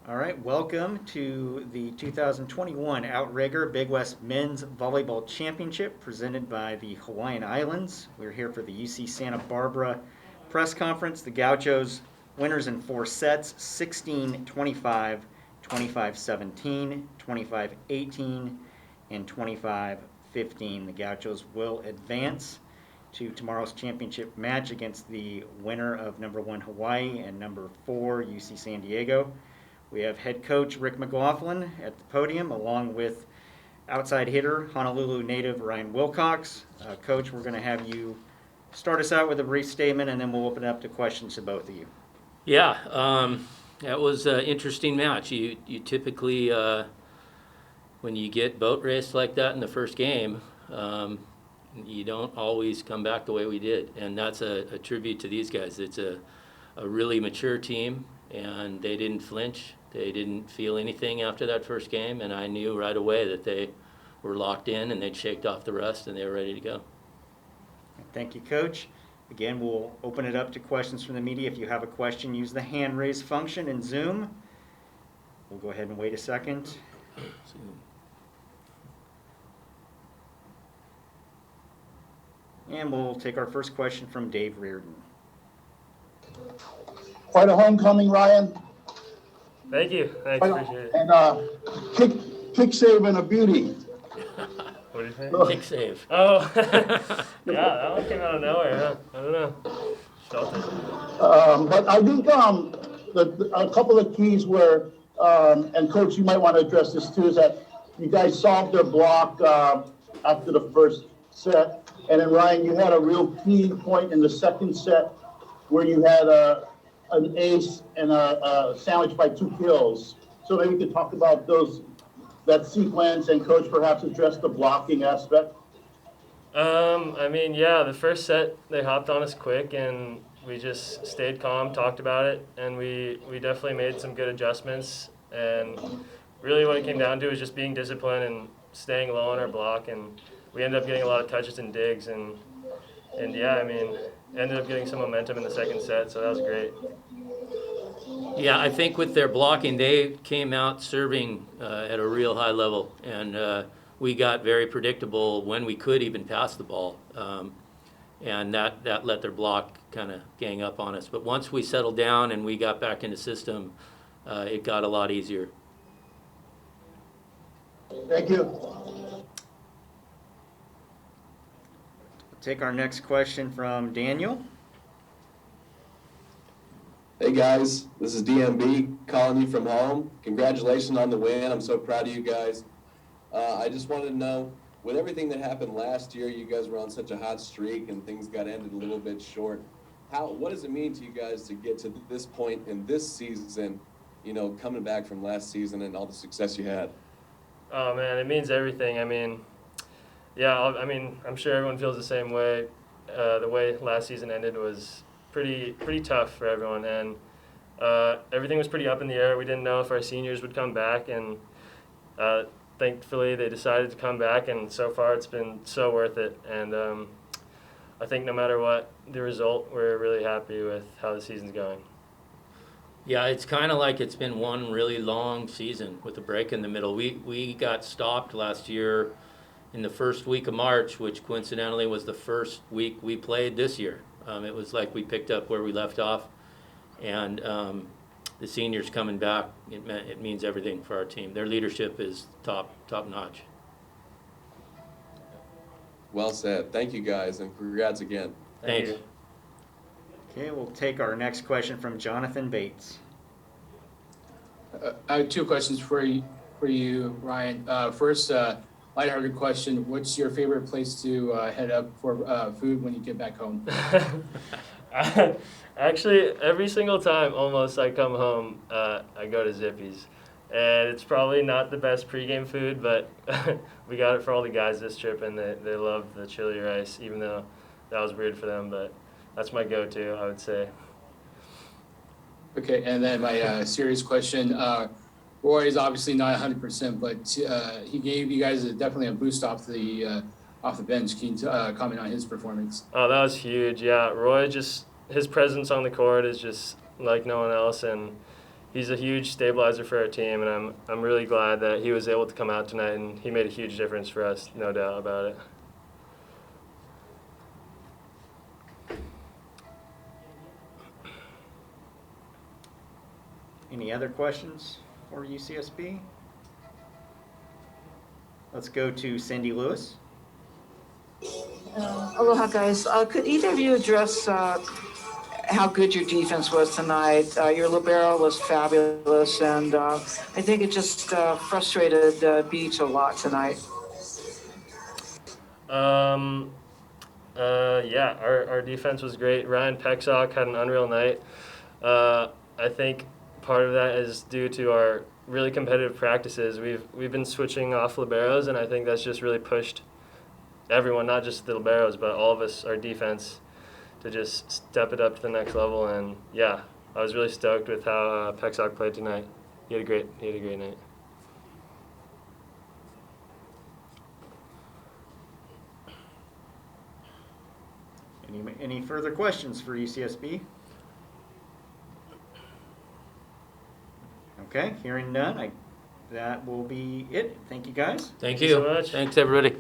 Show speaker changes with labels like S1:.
S1: All right, welcome to the 2021 Outrigger Big West Men's Volleyball Championship presented by the Hawaiian Islands. We're here for the UC Santa Barbara press conference. The Gauchos winners in four sets, 16-25, 25-17, 25-18, and 25-15. The Gauchos will advance to tomorrow's championship match against the winner of number 1 Hawaii and number 4 UC San Diego. We have head coach Rick McLaughlin at the podium, along with outside hitter Honolulu native Ryan Wilcox. Coach, we're going to have you start us out with a brief statement, and then we'll open it up to questions to both of you.
S2: Yeah, that was an interesting match. You typically, when you get boat raced like that in the first game, you don't always come back the way we did, and that's a tribute to these guys. It's a really mature team, and they didn't flinch. They didn't feel anything after that first game, and I knew right away that they were locked in and they'd shaked off the rust and they were ready to go.
S1: Thank you, Coach. Again, we'll open it up to questions from the media. If you have a question, use the hand raise function in Zoom. We'll go ahead and wait a second. And we'll take our first question from Dave Reardon.
S3: Quite a homecoming, Ryan.
S4: Thank you. I appreciate it.
S3: And kick save and a beauty.
S4: What do you think?
S2: Kick save.
S4: Oh, yeah, that one came out of nowhere, huh? I don't know. Felt it.
S3: But I think a couple of keys were, and Coach, you might want to address this too, is that you guys solved their block after the first set. And then, Ryan, you had a real key point in the second set where you had an ace and a sandwich by 2 kills. So maybe you could talk about that sequence, and Coach perhaps address the blocking aspect.
S4: Yeah, the first set they hopped on us quick, and we just stayed calm, talked about it, and we definitely made some good adjustments. And really, what it came down to was just being disciplined and staying low on our block. And we ended up getting a lot of touches and digs, and yeah, ended up getting some momentum in the second set, so that was great.
S2: Yeah, I think with their blocking, they came out serving at a real high level, and we got very predictable when we could even pass the ball, and that let their block kind of gang up on us. But once we settled down and we got back into system, it got a lot easier.
S3: Thank you.
S1: Take our next question from Daniel.
S5: Hey guys, this is DMB calling you from home. Congratulations on the win. I'm so proud of you guys. I just wanted to know, with everything that happened last year, you guys were on such a hot streak and things got ended a little bit short. What does it mean to you guys to get to this point in this season, coming back from last season and all the success you had?
S4: Oh man, it means everything. I'm sure everyone feels the same way. The way last season ended was pretty tough for everyone, and everything was pretty up in the air. We didn't know if our seniors would come back, and thankfully they decided to come back, and so far it's been so worth it. And I think no matter what the result, we're really happy with how the season's going.
S2: Yeah, it's kind of like it's been one really long season with a break in the middle. We got stopped last year in the first week of March, which coincidentally was the first week we played this year. It was like we picked up where we left off, and the seniors coming back, it means everything for our team. Their leadership is top notch.
S5: Well said. Thank you guys, and congrats again.
S2: Thanks.
S4: You.
S1: Okay, we'll take our next question from Jonathan Bates.
S6: I have 2 questions for you, Ryan. First, lighthearted question: what's your favorite place to head up for food when you get back home?
S4: Actually, every single time almost I come home, I go to Zippy's. And it's probably not the best pregame food, but we got it for all the guys this trip, and they love the chili rice, even though that was weird for them. But that's my go-to, I would say.
S6: Okay, and then my serious question. Roy is obviously not 100%, but he gave you guys definitely a boost off the bench. Can you comment on his performance?
S4: Oh, that was huge. Yeah, Roy, his presence on the court is just like no one else, and he's a huge stabilizer for our team, and I'm really glad that he was able to come out tonight, and he made a huge difference for us, no doubt about it.
S1: Any other questions for UCSB? Let's go to Cindy Lewis.
S7: Aloha, guys. Could either of you address how good your defense was tonight? Your libero was fabulous, and I think it just frustrated Beach a lot tonight.
S4: Yeah, our defense was great. Ryan Pexock had an unreal night. I think part of that is due to our really competitive practices. We've been switching off liberos, and I think that's just really pushed everyone, not just the liberos, but all of us, our defense, to just step it up to the next level. And yeah, I was really stoked with how Pexock played tonight. He had a great night.
S1: Any further questions for UCSB? Okay, hearing none, that will be it. Thank you, guys.
S2: Thank
S4: you
S2: you.
S4: so much.
S2: Thanks, everybody.